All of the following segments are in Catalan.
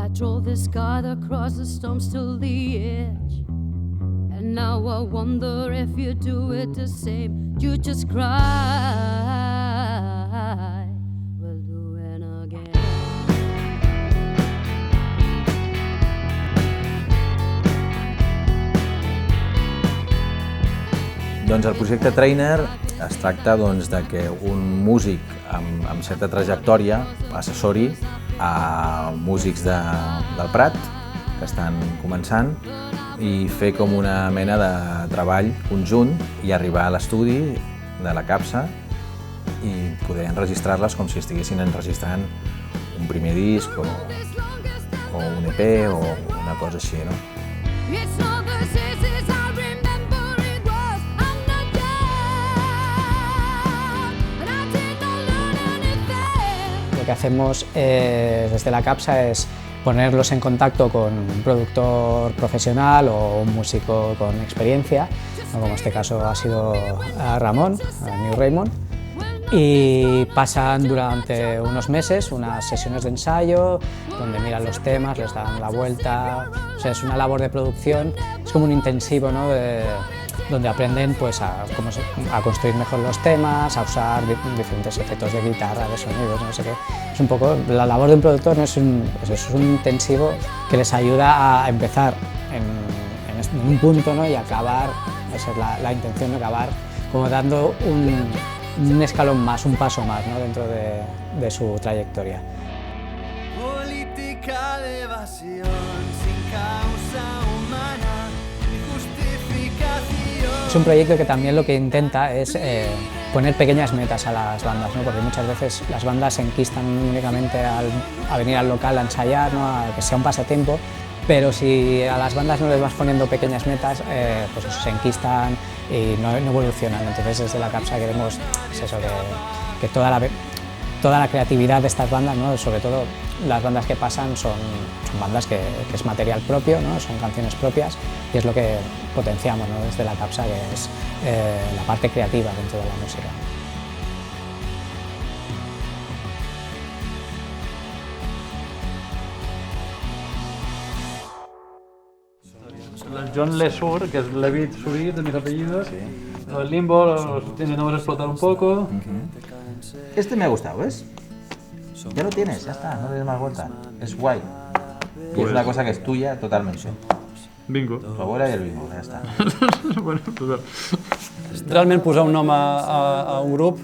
I drove this car across the storms till the edge. And now I wonder if you do it the same. You just cry. We'll do it again. Doncs el projecte Trainer es tracta de que un músic amb certa trajectòria assessori a músics del Prat que estan començant i fer com una mena de treball conjunt i arribar a l'estudi de la capsa i poder enregistrar-les com si estiguessin enregistrant un primer disc o un EP o una cosa així, no? Lo que hacemos desde la capsa es ponerlos en contacto con un productor profesional o un músico con experiencia, como en este caso ha sido Ramón, New Raymond, y pasan durante unos meses unas sesiones de ensayo donde miran los temas, les dan la vuelta, o sea, es una labor de producción, es como un intensivo, ¿no? Donde aprenden pues, a construir mejor los temas, a usar diferentes efectos de guitarra, de sonidos, no sé qué. Es un poco, la labor de un productor, ¿no? es un intensivo que les ayuda a empezar en un punto, ¿no? Y acabar, esa es la intención de acabar como dando un escalón más, un paso más, ¿no? Dentro de su trayectoria. Política de evasión sin causa humana. Es un proyecto que también lo que intenta es poner pequeñas metas a las bandas, ¿no? Porque muchas veces las bandas se enquistan únicamente a venir al local a ensayar, ¿no? A que sea un pasatiempo, pero si a las bandas no les vas poniendo pequeñas metas, pues eso, se enquistan y no evolucionan. Entonces desde la capsa queremos pues eso, que toda la creatividad de estas bandas, ¿no? Sobre todo las bandas que pasan son bandas que es material propio, ¿no? Son canciones propias y es lo que potenciamos, ¿no? Desde la capsa, que es la parte creativa dentro de la música. John Lesur, que es Levit Surit, de mis apellidos. Sí. El Limbo lo intentamos explotar un poco. Este me ha gustado, ¿ves? Ya lo tienes, ya está, no le des más vuelta. Es guay. Y es una cosa que es tuya totalmente. Bingo. Tu abuela i el bingo, ja està. Bueno, total. Realment posar un nom a un grup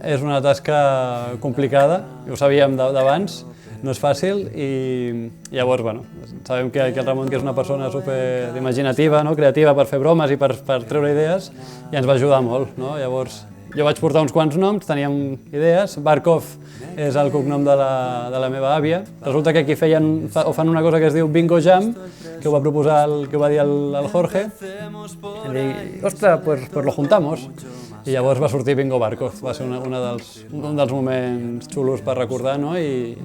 és una tasca complicada, ho sabíem d'abans, no és fàcil i llavors, bueno, sabem que el Ramon, que és una persona super imaginativa, no? Creativa per fer bromes i per treure idees, i ens va ajudar molt, no? Llavors, jo vaig portar uns quants noms, teníem idees. Barkov és el cognom de la meva àvia. Resulta que aquí fan una cosa que es diu Bingo Jam, que ho va proposar, que ho va dir el Jorge. I dic, ostres, pues lo juntamos. I llavors va sortir Bingo Barkov. Va ser un dels moments xulos per recordar, no? I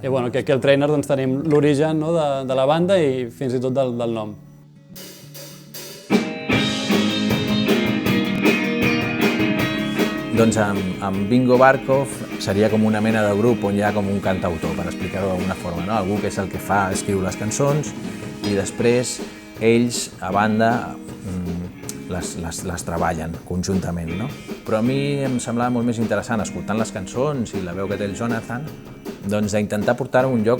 bueno, que aquí al Trainer doncs, tenim l'origen, no? de la banda i fins i tot del nom. Doncs amb Bingo Barkov seria com una mena de grup on hi ha com un cantautor, per explicar-ho d'alguna forma, no? Algú que és el que escriu les cançons i després ells, a banda, les treballen conjuntament, no? Però a mi em semblava molt més interessant, escoltant les cançons i la veu que té el Jonathan, doncs d'intentar portar-ho a un lloc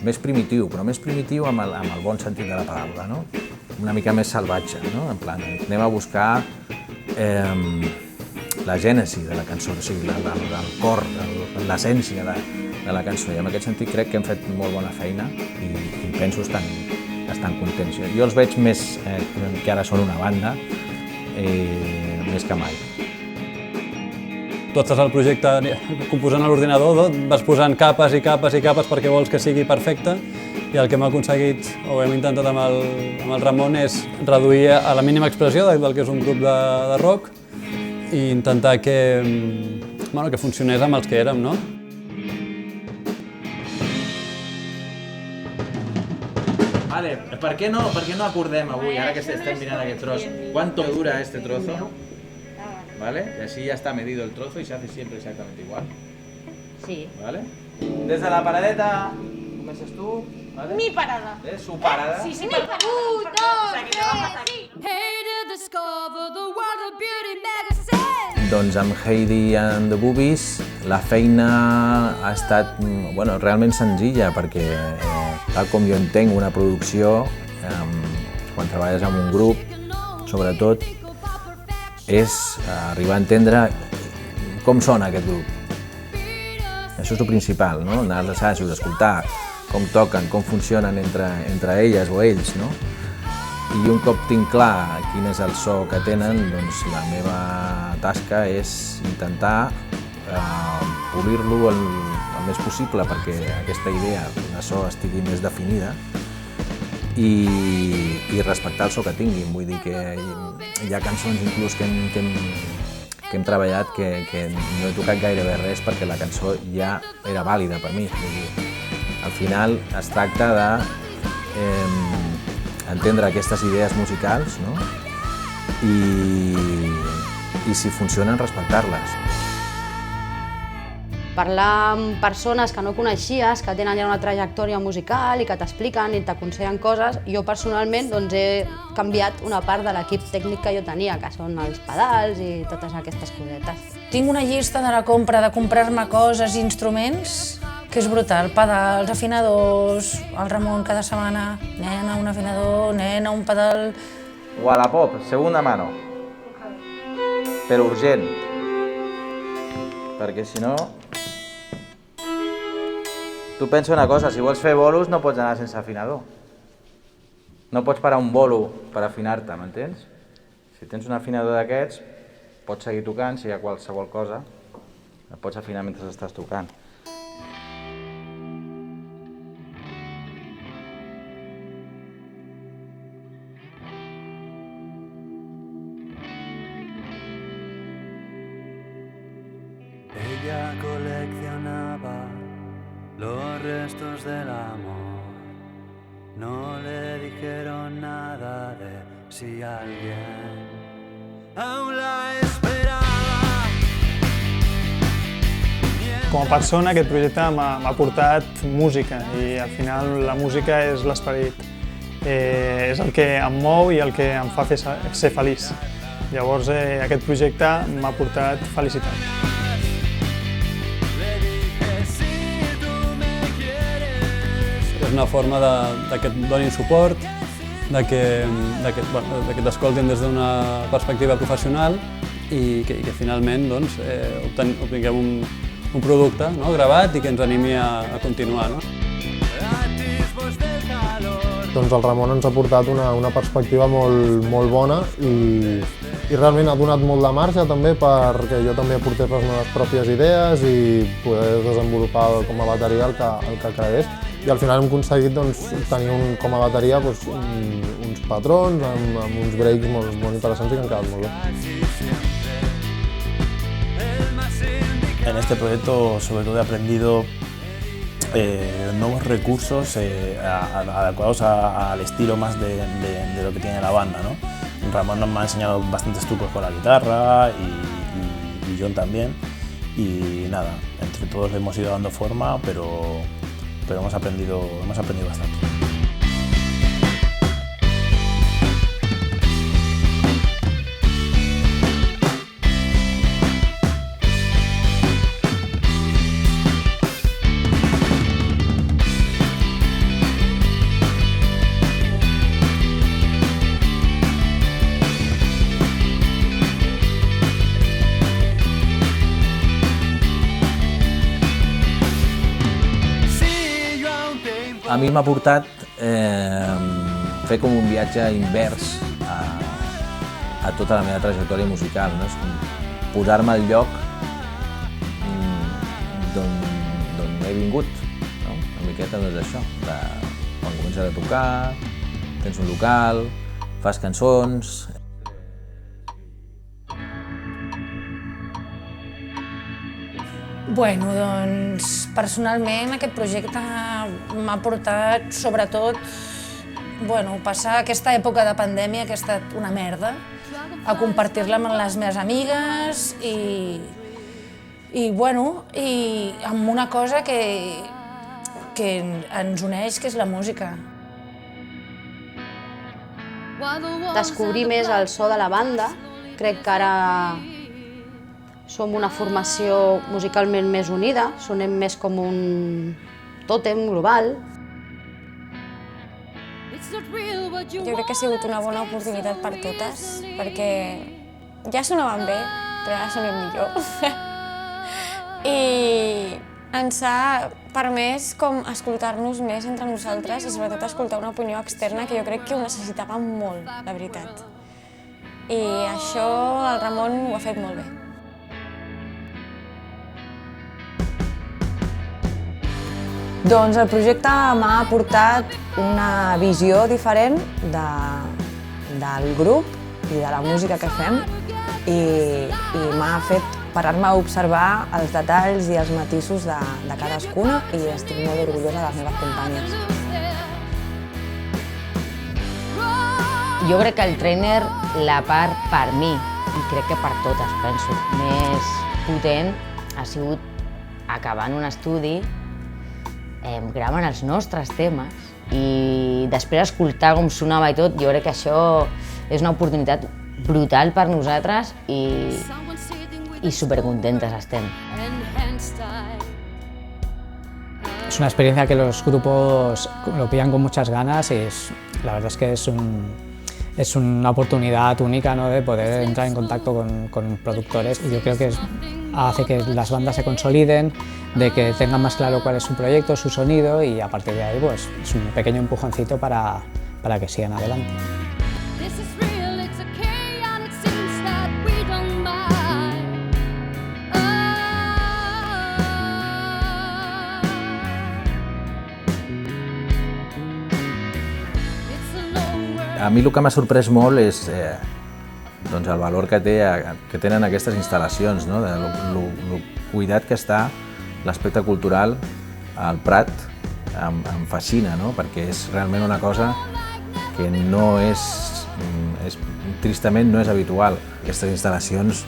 més primitiu, però més primitiu amb el bon sentit de la paraula, no? Una mica més salvatge, no? En plan, anem a buscar la gènesi de la cançó, o sigui, el cor, l'essència de la cançó. I en aquest sentit crec que hem fet molt bona feina i penso estan contents. Jo els veig més que ara són una banda, més que mai. Tu estàs al projecte composant a l'ordinador, vas posant capes i capes i capes perquè vols que sigui perfecte, i el que hem aconseguit, o hem intentat amb el Ramon, és reduir a la mínima expressió del que és un grup de rock i intentar que funcionés amb els que érem, no? Vale, per què no acordem avui, ara que estem mirant aquest tros, ¿cuánto dura este trozo? ¿Vale? Y así ya está medido el trozo y se hace siempre exactamente igual. Sí. ¿Vale? Des de la paradeta, comences tu, ¿vale? Mi parada. Su parada. Sí, mi parada. 1, 2, 3, sí. Hey to discover the world of beauty magazine. Doncs amb Heidi and the Boobies la feina ha estat realment senzilla perquè, tal com jo entenc una producció, quan treballes amb un grup, sobretot, és arribar a entendre com sona aquest grup. Això és el principal, no? Anar als assajos, escoltar com toquen, com funcionen entre elles o ells, no? I un cop tinc clar quin és el so que tenen, doncs la meva tasca és intentar polir-lo el més possible perquè aquesta idea de so estigui més definida i respectar el so que tinguin. Vull dir que hi ha cançons inclús que hem treballat que no he tocat gairebé res perquè la cançó ja era vàlida per mi. Vull dir, al final es tracta de entendre aquestes idees musicals, no? I si funcionen, respectar-les. Parlar amb persones que no coneixies, que tenen ja una trajectòria musical i que t'expliquen i t'aconsellen coses, jo personalment doncs, he canviat una part de l'equip tècnic que jo tenia, que són els pedals i totes aquestes cosetes. Tinc una llista de la compra, de comprar-me coses i instruments, que és brutal. Pedals, afinadors, el Ramon cada setmana, nena, un afinador, nena, un pedal... Wallapop, segunda mano. Però urgent. Perquè si no... Tu pensa una cosa, si vols fer bolos no pots anar sense afinador. No pots parar un bolo per afinar-te, m'entens? Si tens un afinador d'aquests, pots seguir tocant, si hi ha qualsevol cosa, et pots afinar mentre estàs tocant. Ella coleccionaba los restos del amor. No le dijeron nada de si alguien aún la esperaba. Com a persona, aquest projecte m'ha portat música i al final la música és l'esperit. És el que em mou i el que em fa ser feliç. Llavors aquest projecte m'ha portat felicitat. És una forma que et donin suport, que t'escoltin des d'una perspectiva professional i que finalment doncs, obtinguem un producte gravat i que ens animi a continuar. Doncs el Ramon ens ha portat una perspectiva molt bona i realment ha donat molt de marge també perquè jo també aportés les meves pròpies idees i poder desenvolupar com a bateria el que cregués. I al final hem aconseguit tenir com a bateria uns patrons amb uns breaks molt interessants i que han quedat molt bé. En este proyecto sobre todo he aprendido nuevos recursos adecuados al estilo más de lo que tiene la banda, ¿no? Ramón nos ha enseñado bastantes trucos con la guitarra y John también y nada, entre todos le hemos ido dando forma, pero hemos aprendido bastante. A mi m'ha portat fer com un viatge invers a tota la meva trajectòria musical, no? És com posar-me al lloc d'on he vingut, no? Una miqueta doncs això, quan comences a tocar, tens un local, fas cançons. Bueno, doncs, personalment aquest projecte m'ha portat, sobretot, passar aquesta època de pandèmia, que ha estat una merda, a compartir-la amb les meves amigues i i amb una cosa que ens uneix, que és la música. Descobrir més el so de la banda. Crec que ara som una formació musicalment més unida, sonem més com un tòtem global. Jo crec que ha sigut una bona oportunitat per totes, perquè ja sonaven bé, però ara sonem millor. I ens ha permès com escoltar-nos més entre nosaltres i sobretot escoltar una opinió externa que jo crec que ho necessitàvem molt, la veritat. I això el Ramon ho ha fet molt bé. Doncs el projecte m'ha aportat una visió diferent del grup i de la música que fem i m'ha fet parar-me a observar els detalls i els matisos de cadascuna i estic molt orgullosa de les meves companyes. Jo crec que el Trainer, la part per mi, i crec que per totes, penso, més potent ha sigut acabar en un estudi gravant els nostres temes i després escoltar com sonava i tot, jo crec que això és una oportunitat brutal per nosaltres y súper contentas estén. Es una experiencia que los grupos lo pillan con muchas ganas y la verdad es que es una oportunidad única, ¿no?, de poder entrar en contacto con productores y yo creo que hace que las bandas se consoliden, de que tengan más claro cuál es su proyecto, su sonido y a partir de ahí pues, es un pequeño empujoncito para que sigan adelante. A mi el que m'ha sorprès molt és doncs el valor que tenen aquestes instal·lacions, no? El cuidat que està l'aspecte cultural al Prat em fascina, no? Perquè és realment una cosa que no tristament no és habitual. Aquestes instal·lacions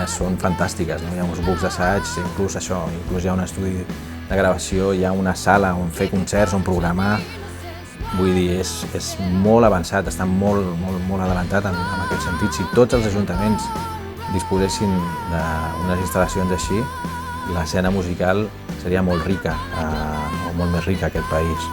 són fantàstiques, no? Hi ha uns bucs d'assaig, inclús hi ha un estudi de gravació, hi ha una sala on fer concerts, on programar. Vull dir, és molt avançat, està molt adelantat en aquest sentit. Si tots els ajuntaments disposessin d'unes instal·lacions així, l'escena musical seria molt rica, o molt més rica, aquest país.